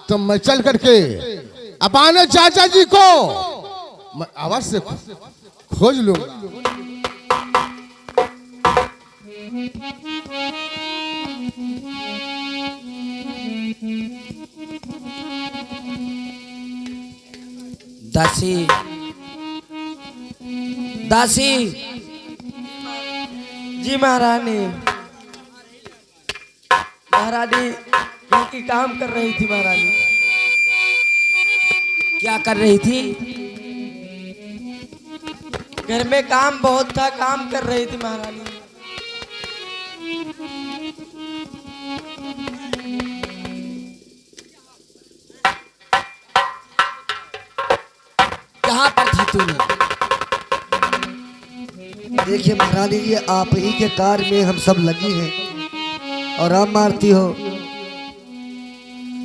तो मैं चल करके अपने चाचा जी को मैं अवश्य खोज लूंगा। दासी दासी जी महारानी। महारानी घर की काम कर रही थी महारानी। क्या कर रही थी? घर में काम बहुत था, काम कर रही थी महारानी। कहाँ पर थी तूने? देखिए महारानी जी, आप ही के कार्य में हम सब लगी हैं और आप मारती हो।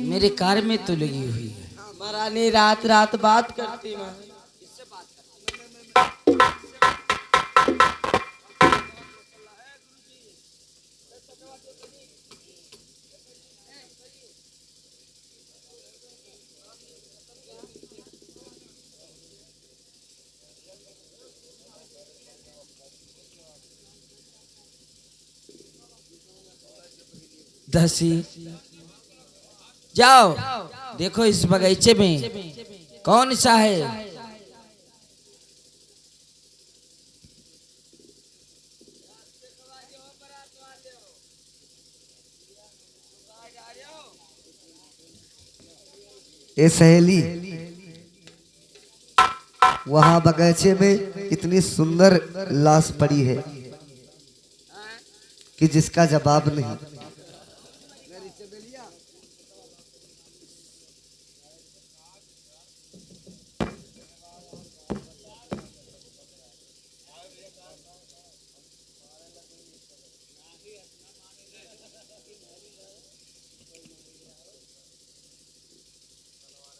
मेरे कार में तो लगी हुई है। महारानी रात रात बात करती महारानी। दासी जाओ देखो इस बगीचे में कौन सा है। ए सहेली, वहां बगीचे में इतनी सुंदर लाश पड़ी है कि जिसका जवाब नहीं।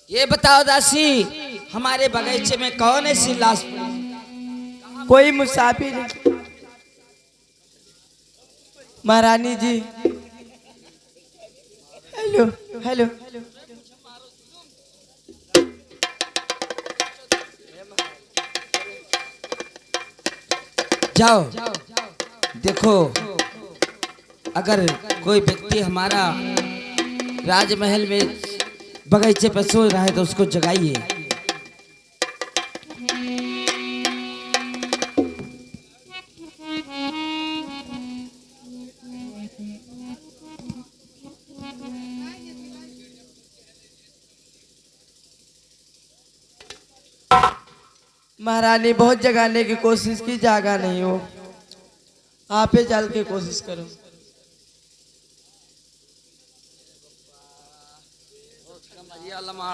ये बताओ दासी, हमारे बगीचे में कौन ऐसी लाश पड़ी? कोई मुसाफिर महारानी जी। Hello hello. जाओ देखो, अगर कोई व्यक्ति हमारा राजमहल में बगीचे पर सो रहा है तो उसको जगाइए। महारानी बहुत जगाने की कोशिश की, जागा नहीं हो। आप ही चल के कोशिश करो।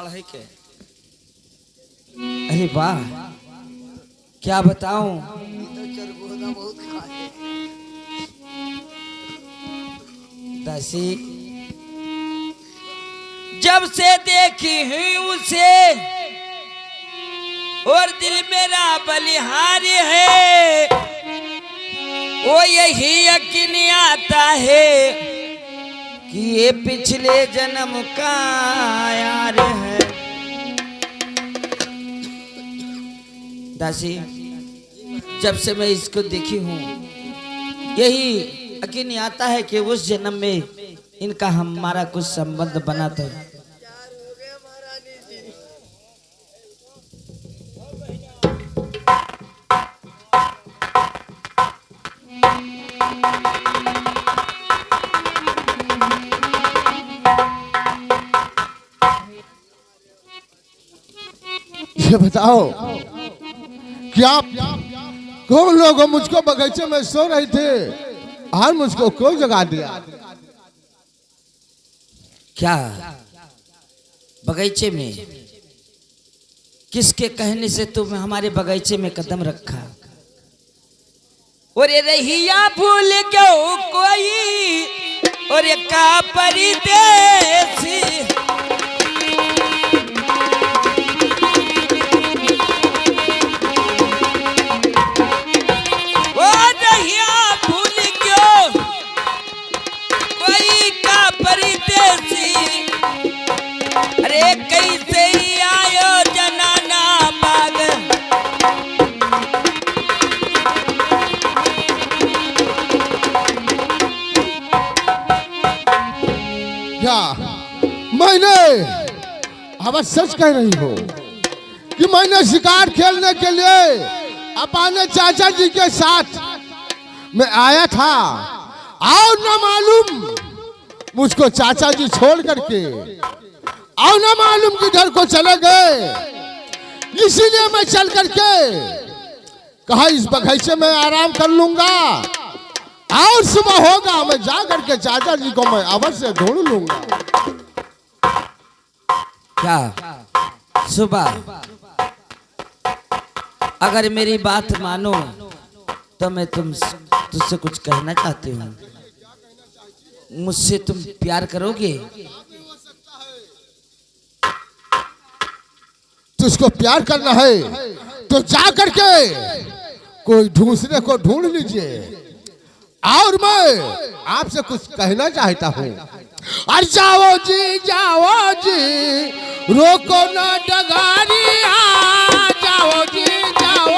है के? अरे वाह, क्या बताऊं। दासी जब से देखी हूँ उसे और दिल मेरा बलिहार है, वो यही यकीन आता है कि ये पिछले जन्म का यार है। दासी जब से मैं इसको देखी हूँ यही यकीन आता है कि उस जन्म में इनका हमारा कुछ संबंध बना था। ये बताओ क्या कौन लोग मुझको बगीचे में सो रहे थे और मुझको क्यों जगा दिया? क्या बगीचे में किसके कहने से तुम हमारे बगीचे में कदम रखा? और ये रहिया भूल क्यों कोई और ये का परदेसी, कैसे आयो जनाना बाग। क्या मैंने अब सच कह रही हो कि मैंने शिकार खेलने के लिए अपने चाचा जी के साथ मैं आया था और न मालूम मुझको चाचा जी छोड़ करके और न मालूम किधर को चले गए। इसीलिए मैं चल करके कहा इस बगीचे में आराम कर लूंगा और सुबह होगा मैं जा करके चाचा जी को मैं अवश्य ढूंढ लूंगा। क्या सुबह? अगर मेरी बात मानो तो मैं तुझसे कुछ कहना चाहती हूँ। मुझसे तुम प्यार करोगे? तुझको प्यार करना है तो जा करके कोई दूसरे को ढूंढ लीजिए। और मैं आपसे कुछ कहना चाहता हूँ। अरे जाओ जी रोको ना डगारिया, जाओ जी जाओ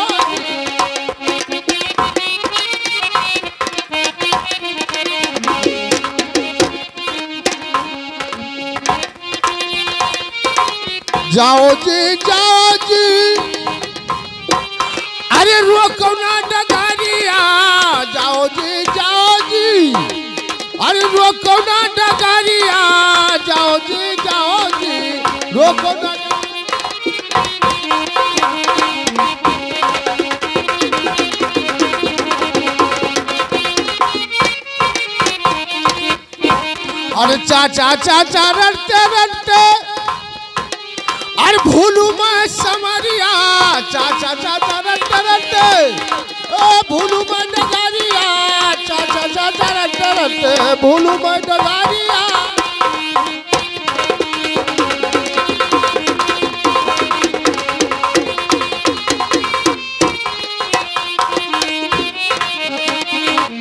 जाओ जी अरे रोको ना डगारिया, जाओ जी अरे रोको ना डगारिया, जाओ जी रोको ना। अरे चाचा रटते अरे भूलू मैं समरिया, चाचा रटते ओ भूलू मैं डगारिया, चाचा रटते भूलू मैं डगारिया।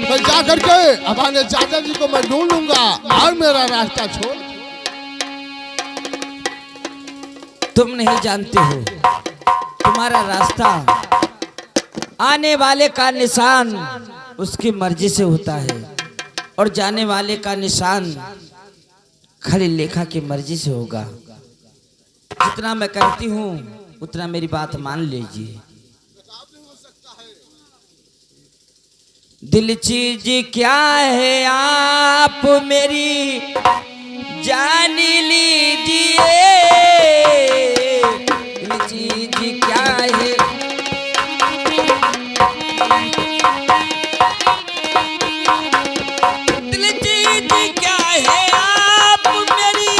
मैं जा करके अपने चाचा जी को मैं ढूंढ लूंगा और मेरा रास्ता छोड़। तुम नहीं जानते हो तुम्हारा रास्ता आने वाले का निशान उसकी मर्जी से होता है और जाने वाले का निशान खाली लेखा की मर्जी से होगा। जितना मैं कहती हूँ उतना मेरी बात मान लीजिए। दिल चीज क्या है आप मेरी जान लीजिए, दिल चीज क्या है। दिल चीज क्या है आप मेरी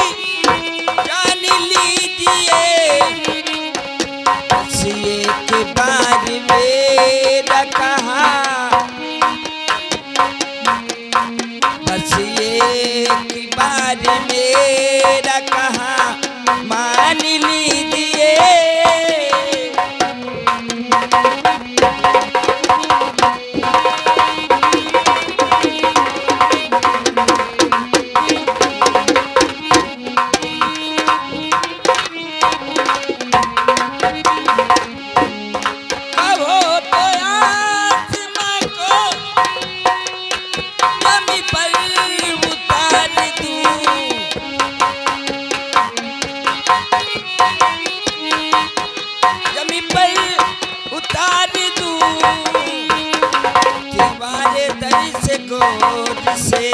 जान लीजिए, बस एक बार मेरा कहा, बस एक बार मेरा कहा मान लीजिए। अब हो तो आसमां को जमी पर उतार दूं, जमी पर उतार दूं, दीवारे दर से गोद से,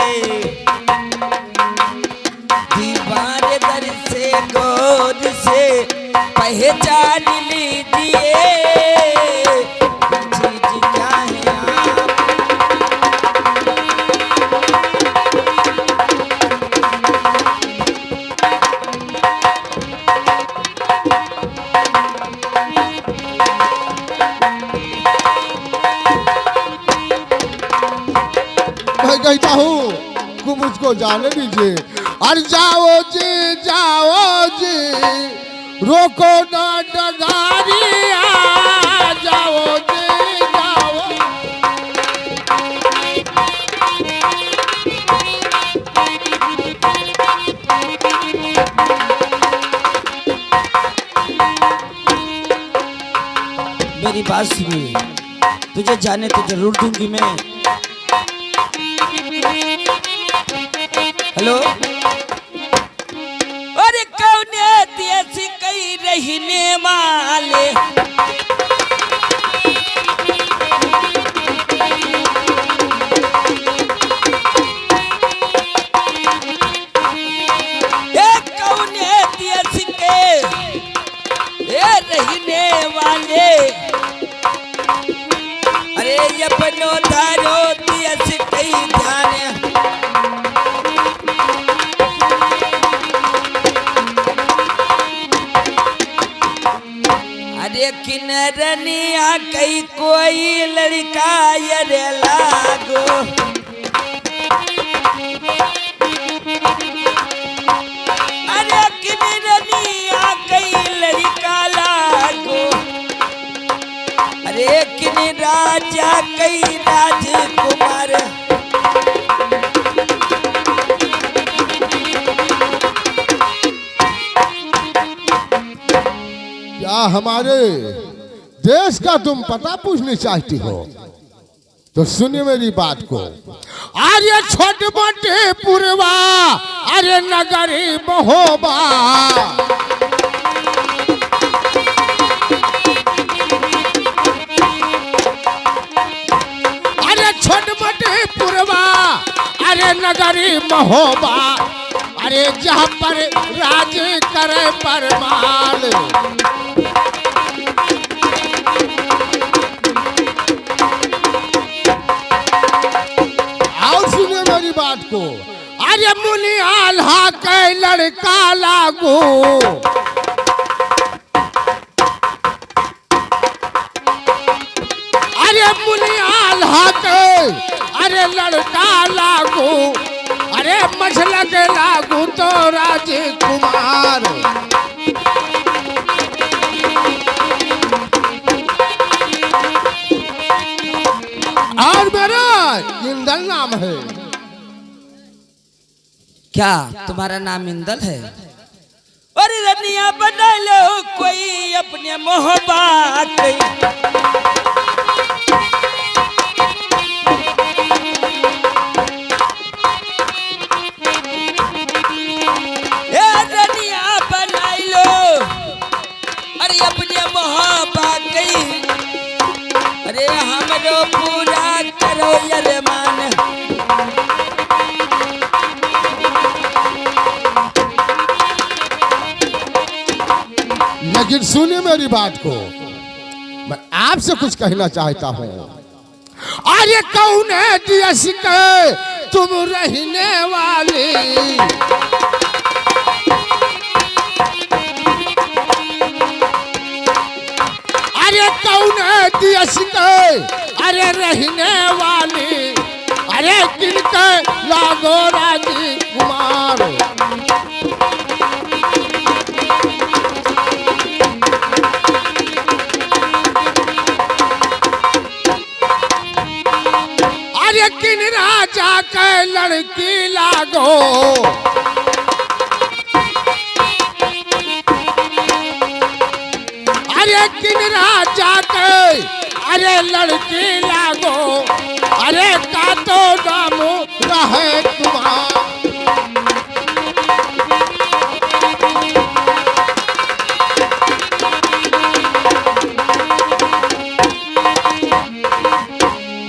दीवारे दर से गोद से पहचान लीजिए, चीज क्या है आप। मैं कहता हूँ कि मुझको जाने दीजिए। अरे जाओ जी रोको ना डगारिया, जाओ जी जाओ। मेरी बात सुनिए, तुझे जाने तो जरूर दूंगी मैं। हेलो, अरे कौन देश कई रहने वाले, कौन देश के रहने वाले, अरे अपनो धारो देश कई ध्यान, अरे किनरनिया कई कोई लड़का ये लागो, अरे किनरनिया कई लड़का लागो, अरे किन राजा कई राजकुमार, क्या हमारे देश का तुम पता पूछना चाहती हो तो सुनिए मेरी बात को। अरे छोट मोटे पुरवा, अरे नगरी महोबा, अरे छोट मोटे पुरवा, अरे नगरी महोबा, अरे जहाँ पर राज करे परमाल, और सुनिए मेरी बात को। अरे मुनि आल्हा के लड़का लागू, अरे मुनि आल्हा के अरे लड़का लागू, अरे मछलक लागू तो राजकुमार, और मेरा इंदल नाम है। क्या तुम्हारा नाम इंदल है? अरे रनिया बना लो कोई अपने मोहबा कई, रनिया बना लो अरे अपने मोहबा कई, अरे हमरो पूरा करो यरमान, लेकिन सुनिए मेरी बात को, मैं आपसे कुछ कहना चाहता हूँ। अरे कौन है देश के तुम रहने वाली, अरे कौन है देश के अरे रहने वाली, अरे किनके लागो राजकुमार, अरे किन राजा के लड़की लागो, अरे किन राजा के अरे लड़की लागो, अरे का तो नाम रहे तुम्हारा,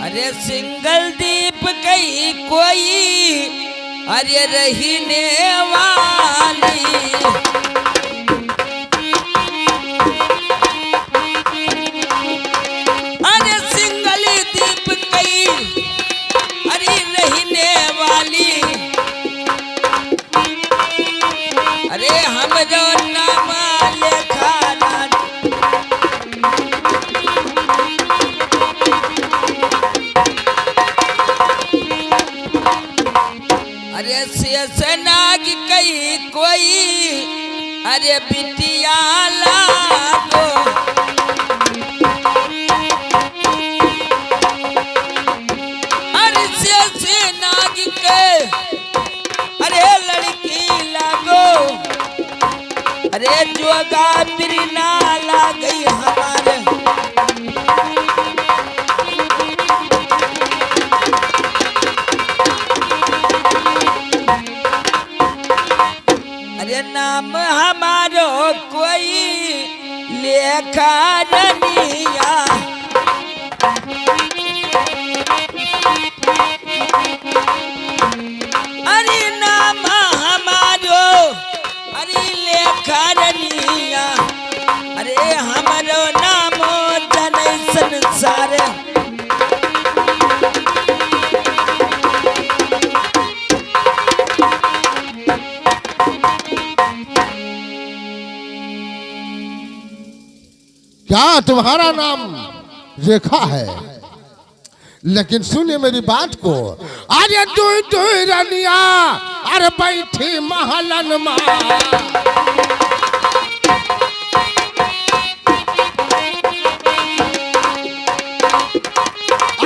अरे सिंगल दीप कई कोई अरे रहने वाली, अरे सिंगल दीप कई अरे रहने वाली, अरे हमरो नाम लेखा अरे शेषनाग कई कोई अरे बिटिया लागो, अरे शेषनाग के अरे लड़की लागो, अरे जोगा बिरना ला गई हमारे, अरे नाम हमारो कोई लेखा रनिया, अरे नाम हमारो अरे लेखा रनिया, अरे हमारो नामो जनै संसार। क्या तुम्हारा नाम रेखा है? लेकिन सुनिए मेरी बात को, अरे तू रनिया अरे बैठी महलन माँ,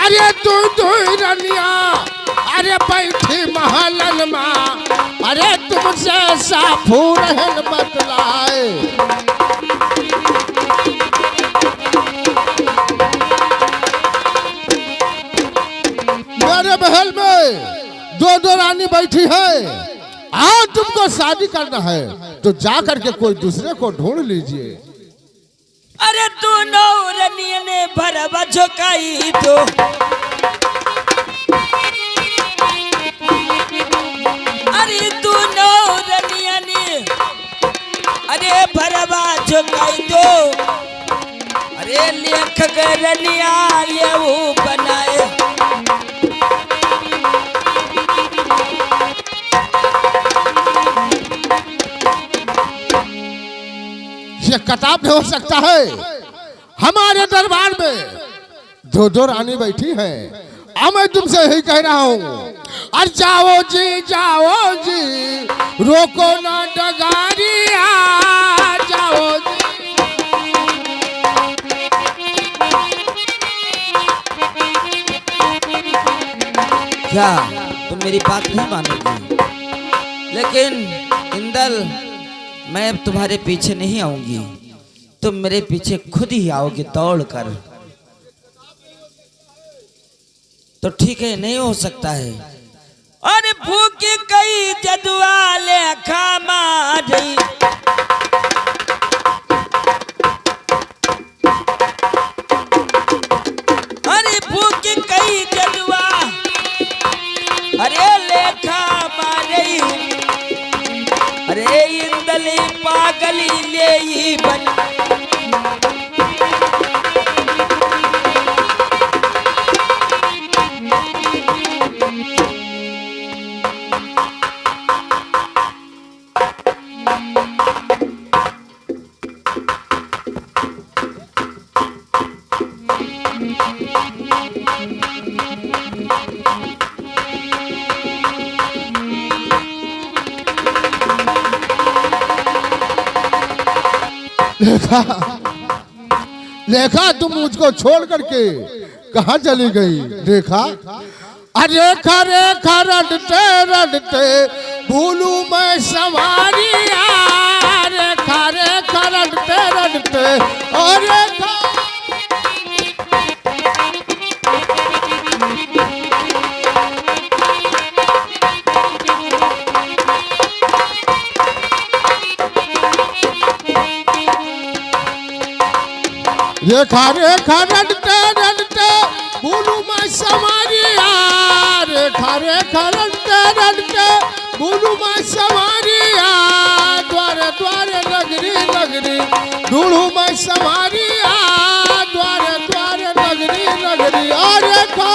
अरे तू रनिया अरे बैठी महलन माँ, अरे तुमसे साफू रहन बतलाए। मेरे महल में दो रानी बैठी है, आज तुमको शादी करना है तो जा करके कोई दूसरे को ढूंढ लीजिए। अरे तू नौरनिया ने भरवा झोंकाई तो, अरे तू नौरनिया ने अरे भरवा झोंकाई तो, अरे लेखक रनिया ये वो बनाए। ये किताब नहीं हो सकता है। हमारे दरबार में दो रानी बैठी है, अब मैं तुमसे यही कह रहा हूँ, अरे जाओ जी रोको ना डगारिया, जाओ जी। क्या तुम मेरी बात नहीं मानोगी? लेकिन इंदल, मैं अब तुम्हारे पीछे नहीं आऊंगी, तुम मेरे पीछे खुद ही आओगे दौड़ कर। तो ठीक है, नहीं हो सकता है। अरे भूखी कई जदुआ लेखा मारी, अरे भूखी कई जदुआ अरे लेखा मारी, अरे इंदली पागली ले ही बन। लेखा तुम मुझको छोड़ करके कहाँ चली गई रेखा? अरे रेखा रटते रटते भूलू मैं सवारिया, रेखा रटते रटते और रेखा। रेखा रटते रटते भूलू मैं सवारिया, रेखा रटते रटते भूलू मैं सवारिया, द्वारे द्वारे नगरी नगरी ढूंढू मैं सवारिया, द्वारे द्वारे नगरी नगरी। और रेखा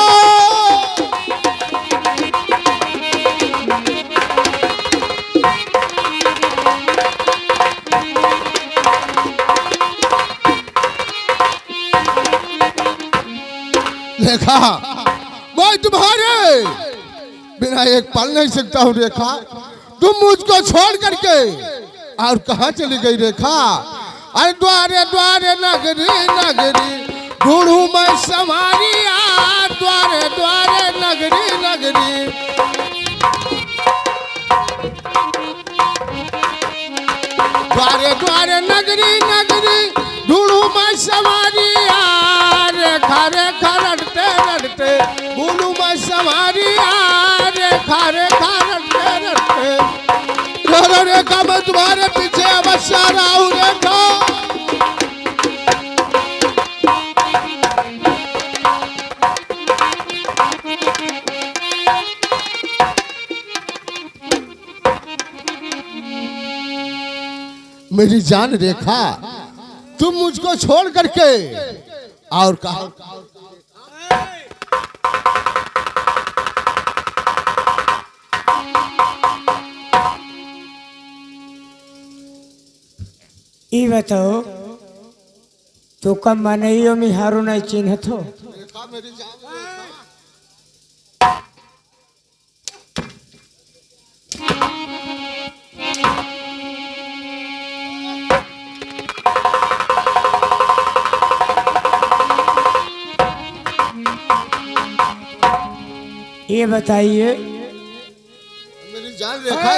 रेखा मैं तुम्हारे बिना एक पल नहीं सकता हूँ रेखा, तुम मुझको छोड़ करके और कहाँ चली गई रेखा? अरे द्वारे द्वारे नगरी नगरी ढूंढू मैं सवारिया, द्वारे द्वारे नगरी नगरी। द्वारे द्वारे नगरी नगरी ढूंढू मैं सवारिया, समारिया रेखा रेखा रटते रटते रेखा मैं तुम्हारे पीछे अवश्य आ रहा हूँ रेखा। मेरी जान रेखा तुम मुझको छोड़ करके और कहा ई बताओ तो कब मनइयो में हारो नहीं चिन्हत हो। रेखा मेरी जान रेखा। ये बताइए मेरी जान रेखा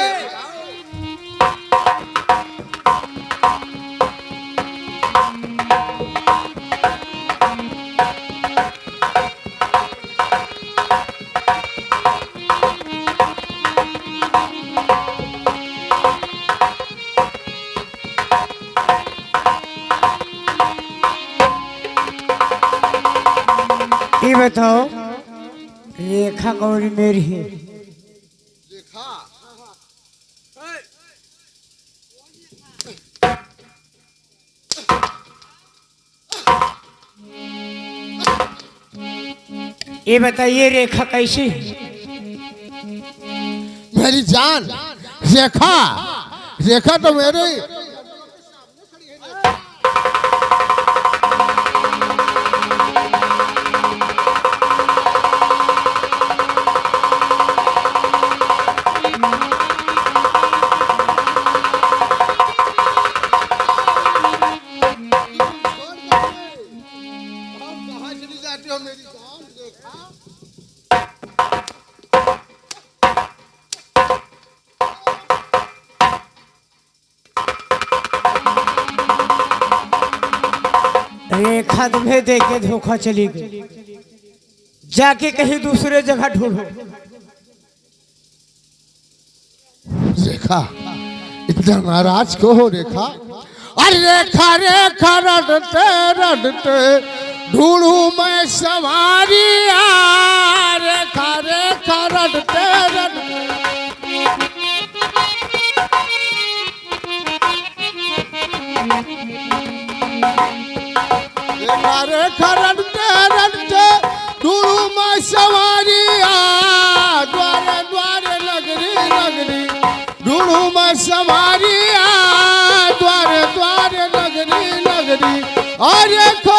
ये बताओ रेखा कौन मेरी है। रेखा ये बताइए रेखा कैसी है। मेरी जान रेखा रेखा तो मेरे कहाँ चली जाती हो मेरी जान रेखा। रेखा तुम्हें देख के धोखा चली गई, जाके कहीं दूसरे जगह ढूंढो। रेखा इतना नाराज क्यों हो रेखा। अरे रेखा रेखा रटते रटते ढूंढू मैं सवारिया रेखा रेखा रटते रटते रेखा रेखा रटते रटते ढूंढू मैं सवारिया द्वारे द्वारे नगरी नगरी ढूंढू मैं सवारिया द्वारे द्वारे नगरी नगरी और देखो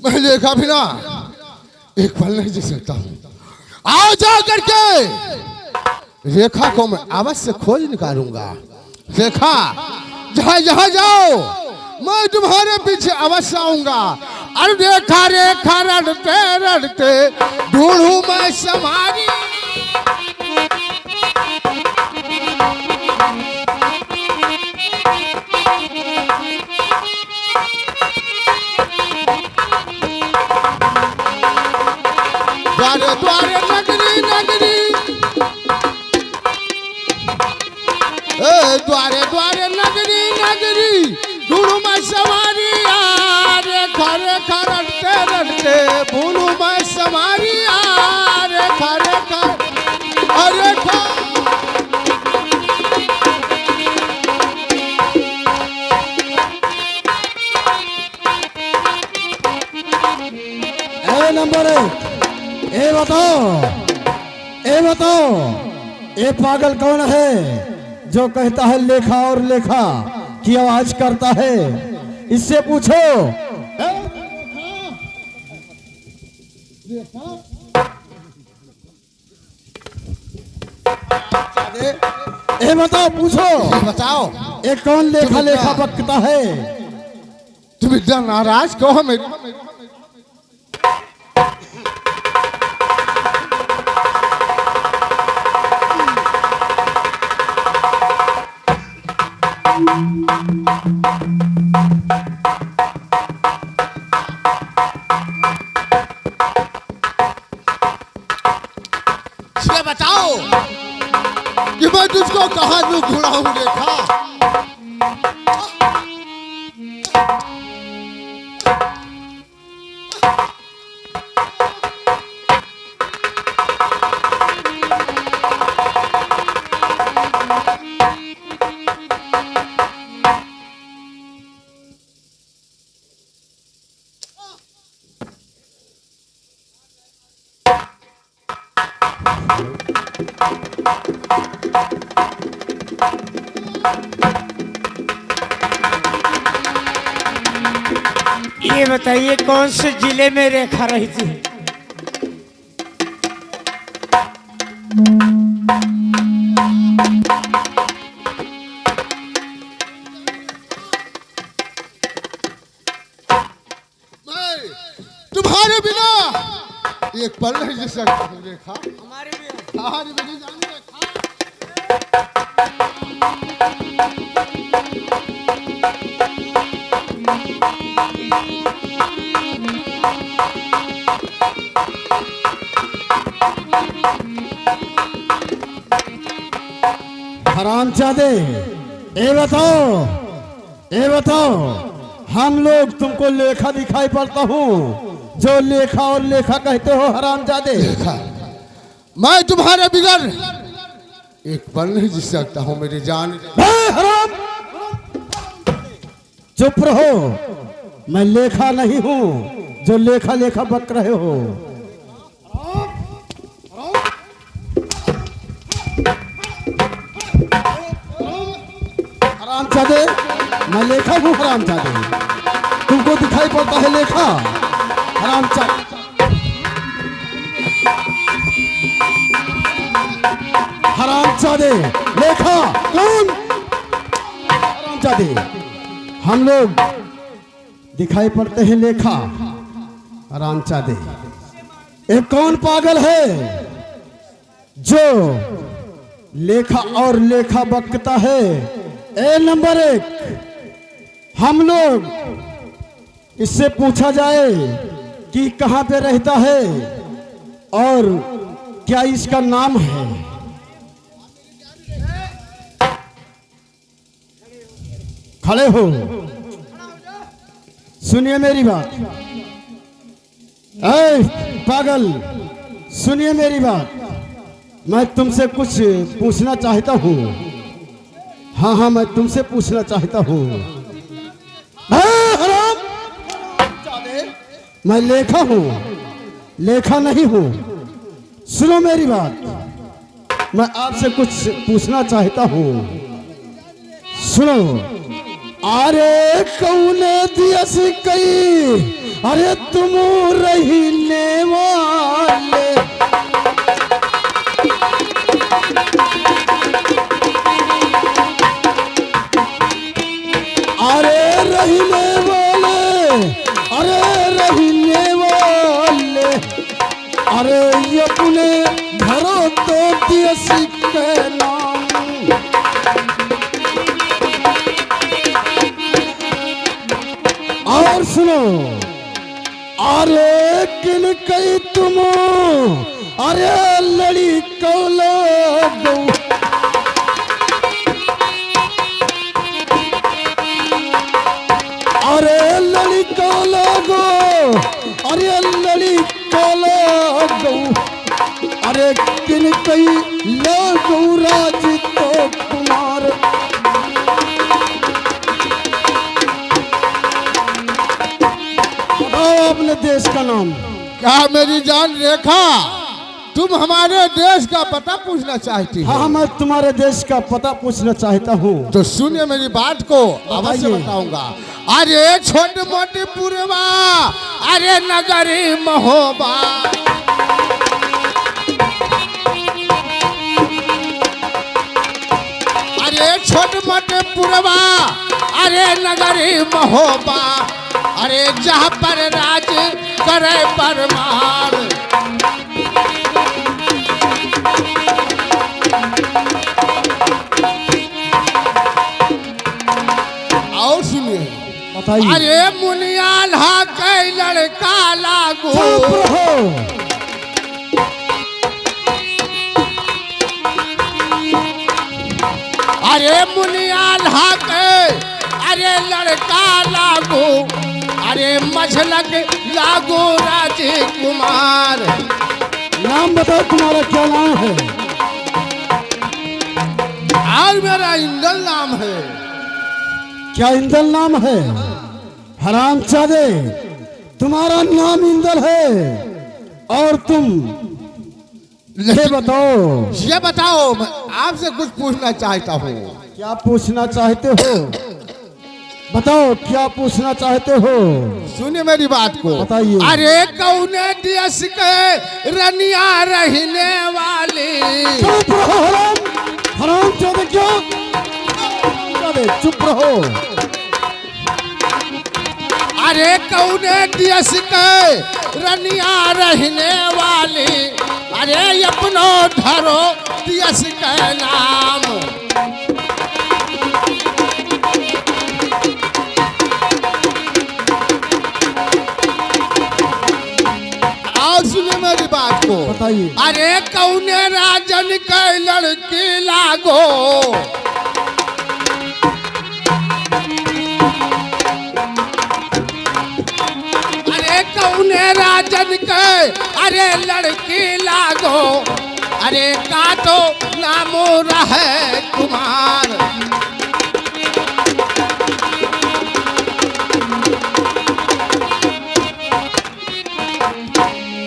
मैं देखा भी ना एक पल नहीं जी सकता हूँ। आओ जाओ करके रेखा को मैं अवश्य खोज निकालूंगा। रेखा जहाँ जहाँ जाओ मैं तुम्हारे पीछे अवश्य आऊंगा। अरे रेखा रेखा रटते रटते ढूंढू मैं समारी द्वारे द्वारे नगरी नगरी द्वारे द्वारे नगरी नगरी ढूंढू मैं सवारी रेखा रेखा रटते रटते भूलू मैं सवारी रेखा रेखा रेखा नंबर ए बताओ ये पागल कौन है जो कहता है लेखा और लेखा की आवाज करता है, इससे पूछो। ए बताओ पूछो बताओ ये कौन लेखा लेखा बकता है। तुम इतना नाराज क्यों हो मेरी ये बताओ कि मैं तुझको कहाँ ढूंढा हूँ रेखा। ये बताइए कौन से जिले में रेखा रही थी? मैं तुम्हारे बिना एक पल नहीं जी सकता हूँ रेखा। हमारे भी तुम्हारी मेरी जान रेखा। हरामजादे, ये बताओ, हम लोग तुमको लेखा दिखाई पड़ता हूँ जो लेखा और लेखा कहते हो हरामजादे? रेखा, मैं तुम्हारे बिगर एक पल नहीं जी सकता हूँ मेरी जान। हराम, चुप रहो। मैं लेखा नहीं हूँ जो लेखा लेखा बक रहे हो। हरामजादे, मैं लेखा हूँ हरामजादे। तुमको दिखाई पड़ता है लेखा? हरामजादे, हरामजादे, लेखा कौन? हरामजादे, हम लोग दिखाई पड़ते हैं लेखा। हरामजादे, एक कौन पागल है जो लेखा और लेखा बकता है? ए नंबर 1, हम लोग इससे पूछा जाए कि कहाँ पे रहता है और क्या इसका नाम है? खड़े हो, सुनिए मेरी बात। ऐ पागल, सुनिए मेरी बात। मैं तुमसे कुछ पूछना चाहता हूँ। हाँ, मैं तुमसे पूछना चाहता हूँ। हराम, मैं लेखा हूँ, लेखा नहीं हूँ। सुनो मेरी बात, मैं आपसे कुछ पूछना चाहता हूँ। सुनो। अरे कौन दियस कई, अरे तुम रहने वाले, अरे रहने वाले, अरे रहने वाले, अरे अपने घरों तो दियस के नाम। और सुनो, अरे किन कई तुम, अरे लड़ी को लोग, अरे लड़ी को लोगो, अरे लड़ी को लोगो, अरे किन कई लोगो राज तो कुमार। अपने देश का नाम क्या मेरी जान रेखा, तुम हमारे देश का पता पूछना चाहती हो? हाँ, मैं तुम्हारे देश का पता पूछना चाहता हूँ। तो सुनिए मेरी बात को, अवश्य बताऊंगा। अरे छोटी मोटी पुरवा, अरे नगरी महोबा, अरे छोटे मोटे पुरवा, अरे नगरी महोबा, अरे जहाँ पर राज करे परमार। बताइए। अरे मुनियाल हा के लड़का लागू। चुप रहो। अरे मुनियाल हा के अरे लड़का लागू। अरे मझलक लागू राजकुमार। नाम बताओ, तुम्हारा क्या नाम है? और मेरा इंदल नाम है। क्या इंदल नाम है? हरामजादे, तुम्हारा नाम इंदल है और तुम ये बताओ, मैं आपसे कुछ पूछना चाहता हूँ। क्या पूछना चाहते हो? बताओ क्या पूछना चाहते हो? सुनिए मेरी बात को। बताइए। अरे कौने देश के रनिया रहने वाली। चुप रहो हरामजादे, क्या हरामजादे, चुप रहो। अरे कौने देश के रनिया रहने वाली। अरे अपनो धरो देश के नाम। और सुनिए मेरी बात को। बताइए। अरे कौने राजन के लड़की लागो। अरे कौने राजन के अरे लड़की लागो। अरे का तो नामो रहे कुमार।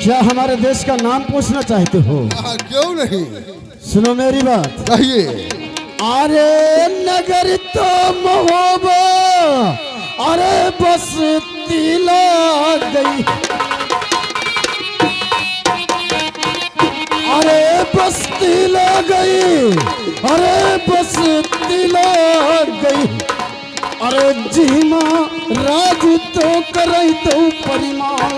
क्या हमारे देश का नाम पूछना चाहते हो? क्यों नहीं, सुनो मेरी बात। कहिए। अरे नगर तो महोबा, अरे बस्ती लग गई। अरे बस्ती लग गई, अरे बस्ती लग गई। अरे जीमा राज तो करई तो परिमाण।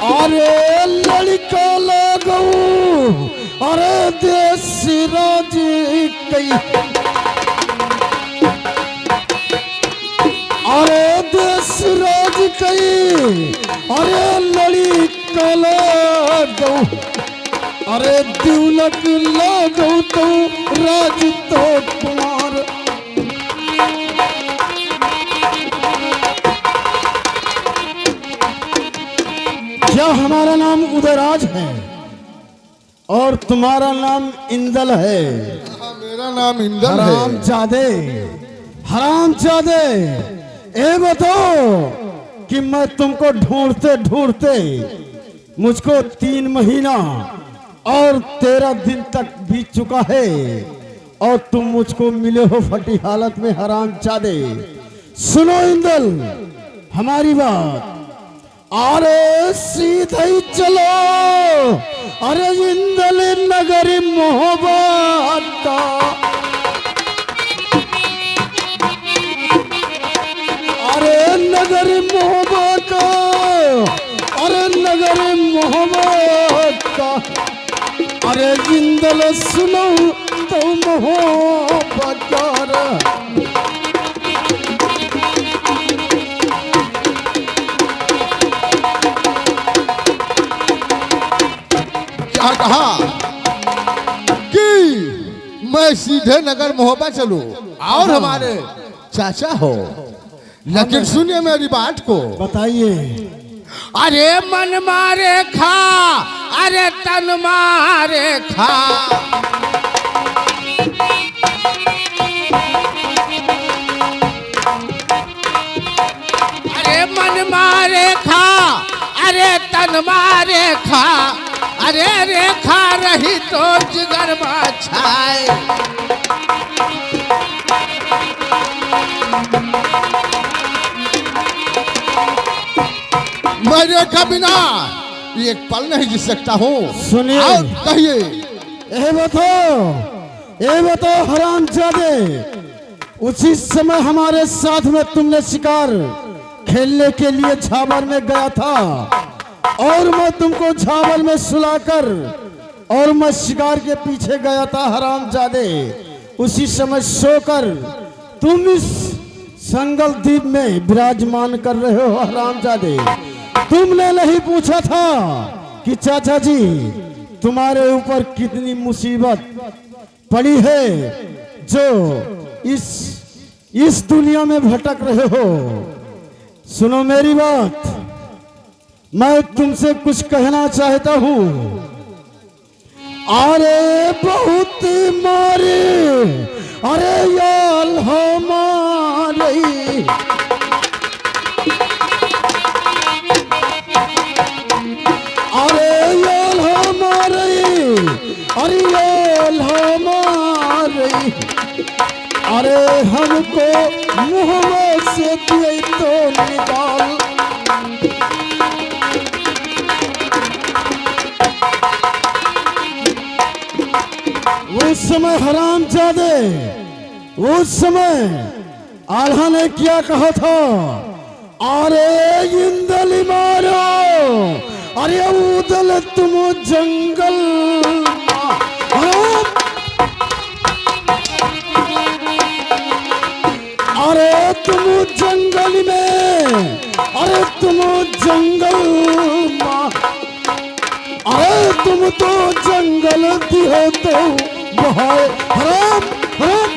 अरे लड़का लागू, अरे देश राज कई। अरे देश राज कई, अरे लड़का लागू। अरे दिलक लागू तो राज तो कुमार। क्या हमारा नाम उदयराज है और तुम्हारा नाम इंदल है? मेरा नाम इंदल है। हरामजादे, हरामजादे, ये बताओ कि मैं तुमको ढूंढते ढूंढते मुझको 3 महीना और 13 दिन तक बीत चुका है और तुम मुझको मिले हो फटी हालत में। हरामजादे सुनो इंदल हमारी बात। अरे सीधे ही चलो, अरे इंदल नगर मोहब्बत का। अरे नगर मोहब्बत का, अरे नगर मोहब्बत का। अरे इंदल सुनो तो मोहब्बत का। क्या कहा कि मैं सीधे नगर मोहब्बत चलूं और हमारे चाचा हो। लेकिन सुनिए मेरी बात को। बताइए। अरे मन मारे खा, अरे तन मारे खा। अरे मन मारे खा, अरे तन मारे खा। अरे रेखा रही तो जिगर में छाए। मैं रेखा बिना एक पल नहीं जी सकता हूँ। सुनिए। और कहिए। ये बताओ हरामजादे, उसी समय हमारे साथ में तुमने शिकार खेलने के लिए झाबर में गया था और मैं तुमको झावल में सुलाकर और मैं शिकार के पीछे गया था हरामजादे। उसी समय सोकर तुम इस संगल द्वीप में विराजमान कर रहे हो हरामजादे। तुमने नहीं पूछा था कि चाचा जी तुम्हारे ऊपर कितनी मुसीबत पड़ी है जो इस दुनिया में भटक रहे हो। सुनो मेरी बात, मैं तुमसे कुछ कहना चाहता हूं। अरे बहुत मारे, अरे याल हमारे, अरे याल हमारे, अरे याल हमारे, अरे हमको मुंह में से दिए तो निकाल। उस समय हरामजादे, उस समय आल्हा ने क्या कहा था? अरे इंदल मारो, अरे उदल तुम जंगल, अरे तुम जंगल में, अरे तुम जंगल में, अरे तुम तो जंगल दियो तो बहाए हराम हराम।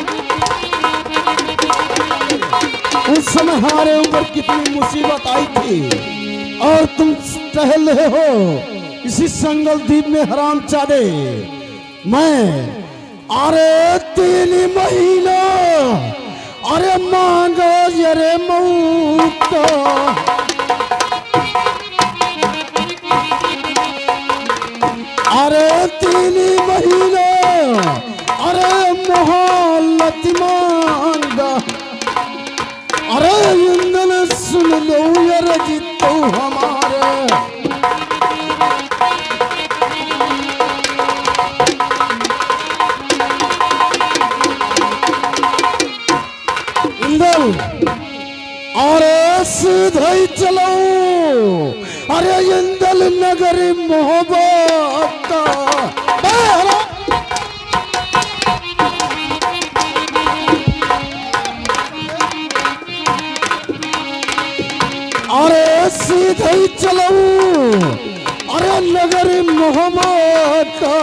उस समय हमारे ऊपर कितनी मुसीबत आई थी और तुम टहल रहे हो इसी संगल द्वीप में हरामजादे। मैं अरे 3 महीना अरे मांगा अरे मौत, अरे 3 महीना अरे मोहल्लत मांगा। अरे इंदल सुन लो यार जीतो हमारे। इंदल अरे सीधे ही चलो, अरे इंदल नगर मोहब्बत का। अरे सीधे ही चलो, अरे नगर मोहम्मद का।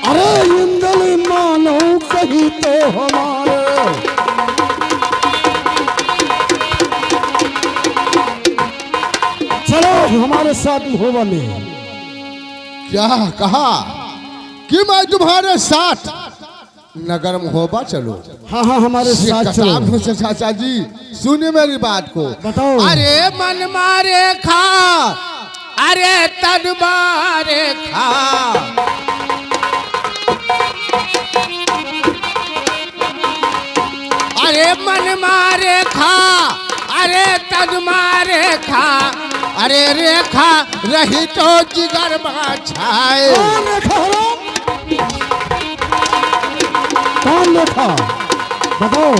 अरे इंदल मानो कहीं तो हमारे। चलो हमारे साथ महोबा में। क्या कहा कि मैं तुम्हारे साथ नगर महोबा चलो? हाँ हाँ हमारे साथ चलो। चाचा जी सुनिए मेरी बात को। बताओ। अरे मन मारे खा, अरे तन मारे खा, अरे मन मारे खा, अरे तन मारे खा, अरे रेखा रही तो जिगर छाए। कौन लेखा बताओ?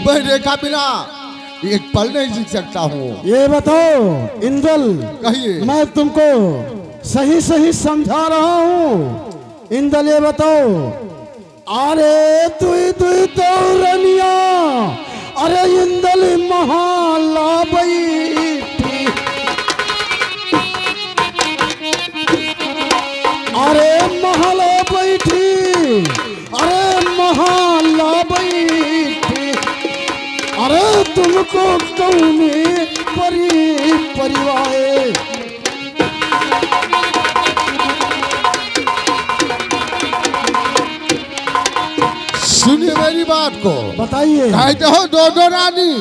मैं रेखा बिना एक पल नहीं जीत सकता हूँ। ये बताओ इंदल, कहिए। मैं तुमको सही सही समझा रहा हूँ। इंदल ये बताओ, अरे तुई तुई तो रनिया, अरे इंदल महला बैठी, अरे महला बैठी, अरे महला बैठी, अरे तुमको कौने परिवार। सुनिए मेरी बात को। बताइए। कहते हो दो रानी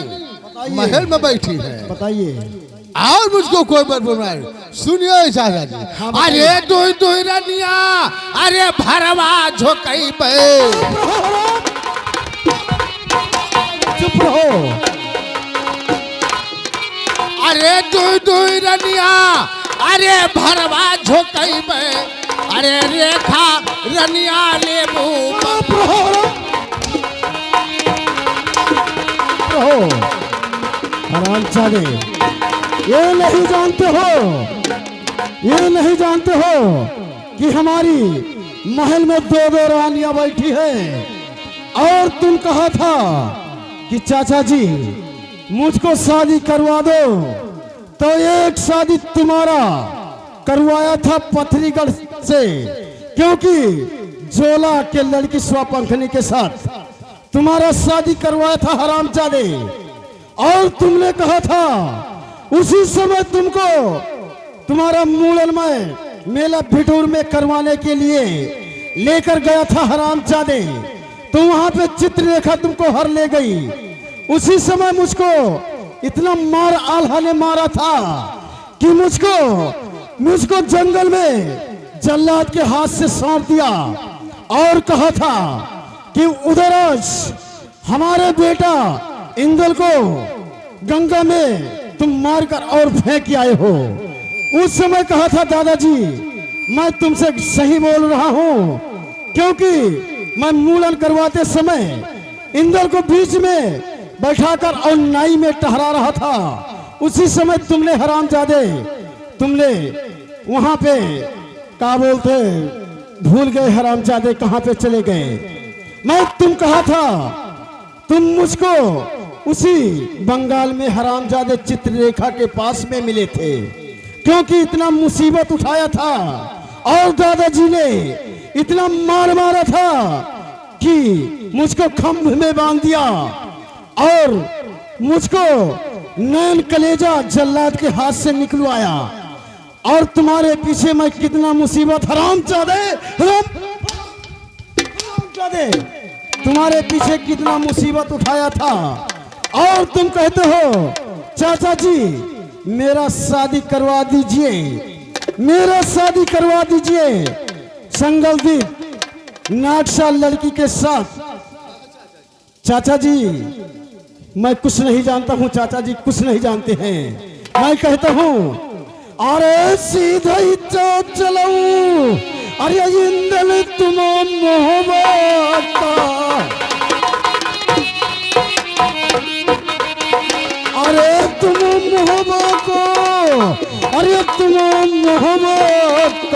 महल में बैठी है, बताइए। और मुझको कोई बदबुनाई। सुनिए चाचा जी। अरे दो रानिया, अरे भरवा झोकई पे। चुप रहो। अरे दो रानिया, अरे भरवा झोकई पे, अरे रेखा रनिया लेबू। हरामजादे, ये नहीं जानते हो, ये नहीं जानते हो कि हमारी महल में दो दो रानियां बैठी है। और तुम कहा था कि चाचा जी मुझको शादी करवा दो, तो एक शादी तुम्हारा करवाया था पथरीगढ़ से, क्योंकि जोला के लड़की स्वापंखनी के साथ तुम्हारा शादी करवाया था हरामजादे। और तुमने कहा था उसी समय तुमको तुम्हारा मूलन में मेला भिटूर में करवाने के लिए लेकर गया था हरामजादे। तो वहां पे चित्ररेखा तुमको हर ले गई। उसी समय मुझको इतना मार आल्हा ने मारा था कि मुझको जंगल में जल्लाद के हाथ से सौंप दिया और कहा था कि उधरज हमारे बेटा इंदल को गंगा में तुम मारकर और फेंक आए हो। उस समय कहा था दादाजी मैं तुमसे सही बोल रहा हूं, क्योंकि मैं मूलन करवाते समय इंदल को बीच में बैठाकर और नाई में टहरा रहा था। उसी समय तुमने हरामजादे तुमने वहां पे क्या बोलते भूल गए हरामजादे, कहां पे चले गए। मैं तुम कहा था तुम मुझको उसी बंगाल में हरामजादे चित्ररेखा के पास में मिले थे, क्योंकि इतना मुसीबत उठाया था और दादाजी ने इतना मार मारा था कि मुझको खंभ में बांध दिया और मुझको नैन कलेजा जल्लाद के हाथ से निकलवाया। और तुम्हारे पीछे मैं कितना मुसीबत हरामजादे तुम्हारे पीछे कितना मुसीबत उठाया था। और तुम कहते हो चाचा जी मेरा शादी करवा दीजिए, मेरा शादी करवा दीजिए संगलदीप नागसा लड़की के साथ। चाचा जी मैं कुछ नहीं जानता हूँ, चाचा जी कुछ नहीं जानते हैं। मैं कहता हूँ अरे सीधा ही चलो, अरे इंदल तुम मोहब्बत, अरे तुम मोहब्बत को, अरे तुम मोहब्बत,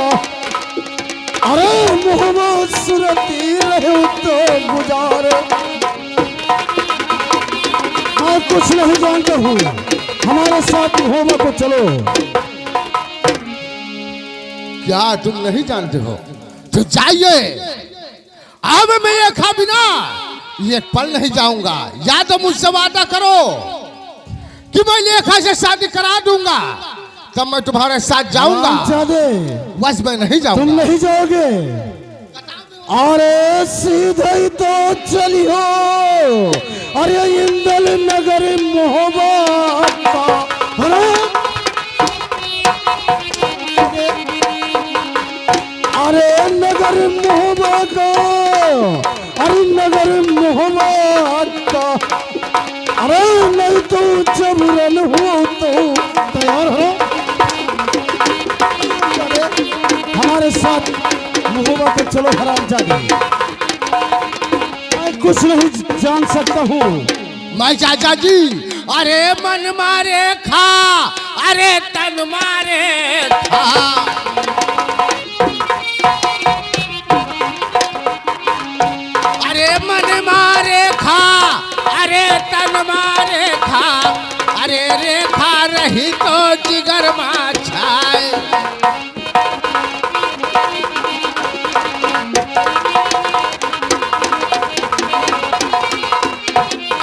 अरे मोहब्बत सुरती रहे तो गुजारे। मैं कुछ नहीं जानता हूँ, हमारे साथ मोहब्बत को चलो। क्या तुम नहीं जानते हो? तो जाइए, अब मैं ये खा बिना ये पल नहीं जाऊंगा। या तो मुझसे वादा करो कि मैं लेखा से शादी करा दूंगा, तब मैं तुम्हारे साथ जाऊंगा, बस मैं नहीं जाऊंगा। तुम नहीं जाओगे? अरे सीधे तो चलियो, अरे इंदल नगर मोहब्बत का, अरे नगर मोहब्बत का, अरे नगर मोहब्बत का, अरे नहीं तो जबरन हो तो तैयार हो, हमारे साथ मोहब्बत को चलो हरामजादे। मैं कुछ नहीं जान सकता हूँ। मैं चाचा जी अरे मन मारे खा, अरे तन मारे खा, अरे मन मारे खा, अरे तन मारे खा, अरे रेखा रही तो जिगर में छाए।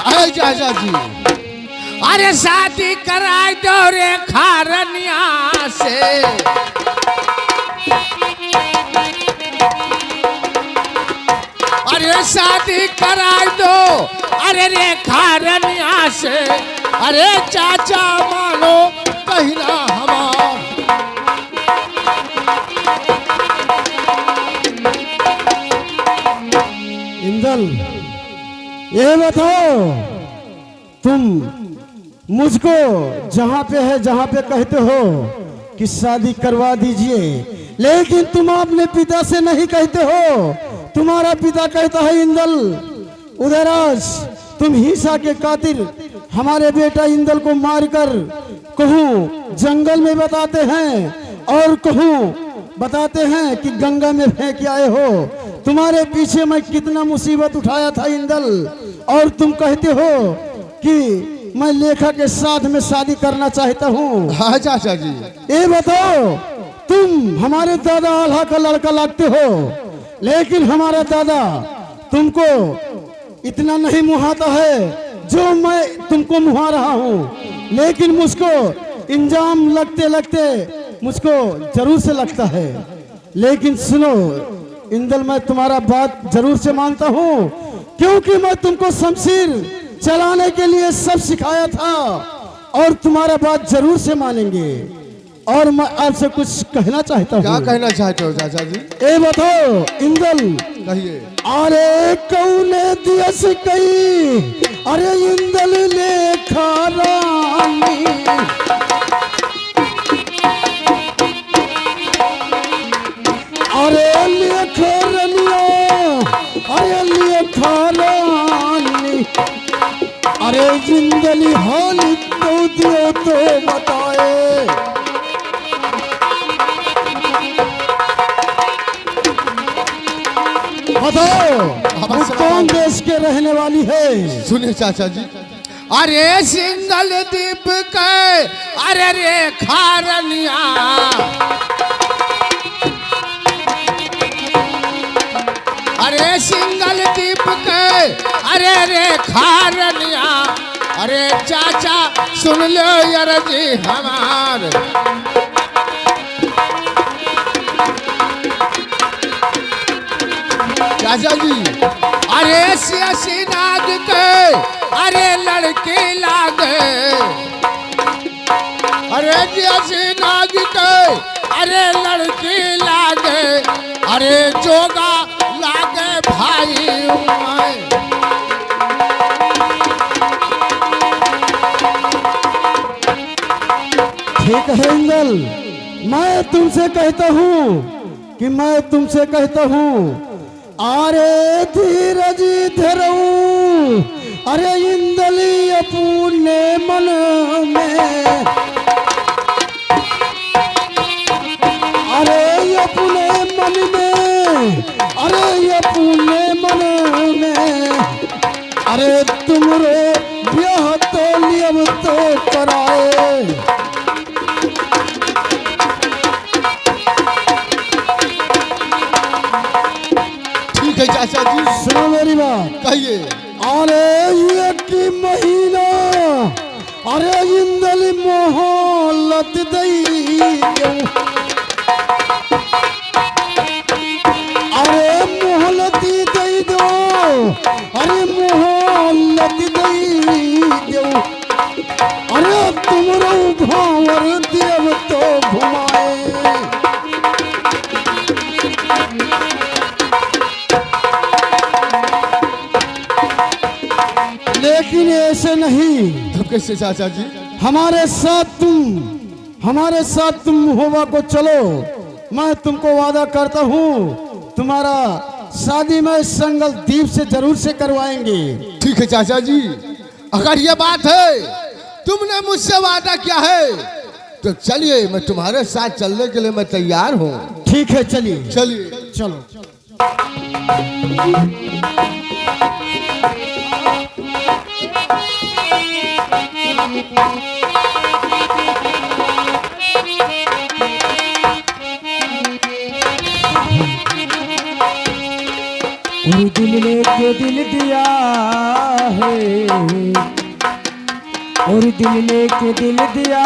अरे चाचा जी अरे शादी कराई दो रेखा रनिया से, अरे शादी कराई दो, अरे रेखा रनिया से, अरे चाचा मानो कहना हमार। इंदल ये बताओ, तुम मुझको जहाँ पे है जहाँ पे कहते हो कि शादी करवा दीजिए, लेकिन तुम अपने पिता से नहीं कहते हो। तुम्हारा पिता कहता है इंदल उदयराज तुम हिंसा के कातिल हमारे बेटा इंदल को मारकर कहूँ जंगल में बताते हैं और कहूँ बताते हैं कि गंगा में फेंक आए हो। तुम्हारे पीछे मैं कितना मुसीबत उठाया था इंदल, और तुम कहते हो कि मैं लेखा के साथ में शादी करना चाहता हूँ। हाँ चाचा जी, ये बताओ, तुम हमारे दादा आल्हा का लड़का लगते हो, लेकिन हमारा दादा तुमको इतना नहीं मुहाता है जो मैं तुमको मुहा रहा हूँ, लेकिन मुझको इंजाम लगते लगते मुझको जरूर से लगता है। लेकिन सुनो इंदल, मैं तुम्हारा बात जरूर से मानता हूँ, क्योंकि मैं तुमको शमशीर चलाने के लिए सब सिखाया था, और तुम्हारा बात जरूर से मानेंगे। और मैं आपसे कुछ कहना चाहता हूँ। क्या कहना चाहते हो चाचा जी? ए बताओ इंदल, कहिए। अरे कौने दियस कई, अरे इंदल लेखा रानी, अरे लेखा रनिया, अरे लेखा रानी, अरे जिंदली हाल तो दियो तो बताए। बताओ वो कौन देश के रहने वाली है? सुनिए चाचा जी, अरे सिंगल दीप के, अरे रेखा रनिया, अरे सिंगल दीप के, अरे रेखा रनिया, अरे चाचा सुन लो यार जी हमार। चाचा जी, अरे सियासी नाग के, अरे लड़की लागे, अरे सियासी नाग के, अरे लड़की लागे, अरे जोगा लागे भाई उमाय। ठीक है इंदल, मैं तुमसे कहता हूँ कि मैं तुमसे कहता हूँ, अरे धीरज धरऊ, अरे इंदली अपने मन में, अरे अपने मन में, अरे अपने मन में, अरे तुमरे ब्याह तो लियब तो कराए। चाचा जी सुनो मेरी बात, कहिए। अरे एक महीना, अरे इंदल मोहलत दई, अरे मोहलत दई दो, अरे मोहलत दई दो, अरे तुमरो भावर देव तो घुमाए। लेकिन ऐसे नहीं। तब कैसे चाचा जी? हमारे साथ तुम होवा को चलो, मैं तुमको वादा करता हूँ तुम्हारा शादी में संगल दीप से जरूर से करवाएंगे। ठीक है चाचा जी, अगर ये बात है तुमने मुझसे वादा किया है तो चलिए, मैं तुम्हारे साथ चलने के लिए मैं तैयार हूँ। ठीक है चलिए। चलिए चलो। दिल लेके दिल दिया है, और दिल लेके दिल दिया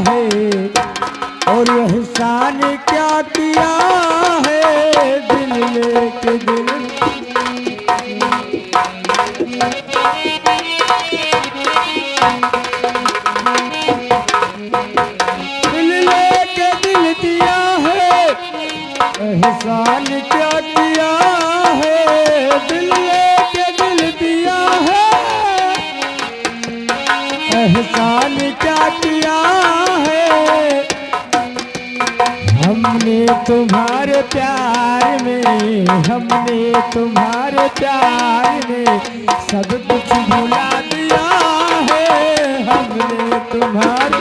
है, और एहसान क्या किया है, दिल लेके दिल लेके दिल दिया है, एहसान क्या किया है, दिल लेके दिल दिया है, एहसान क्या किया है। हमने तुम्हारे प्यार में, हमने तुम्हारे प्यार में सब कुछ भुला दिया है, तुम्हारी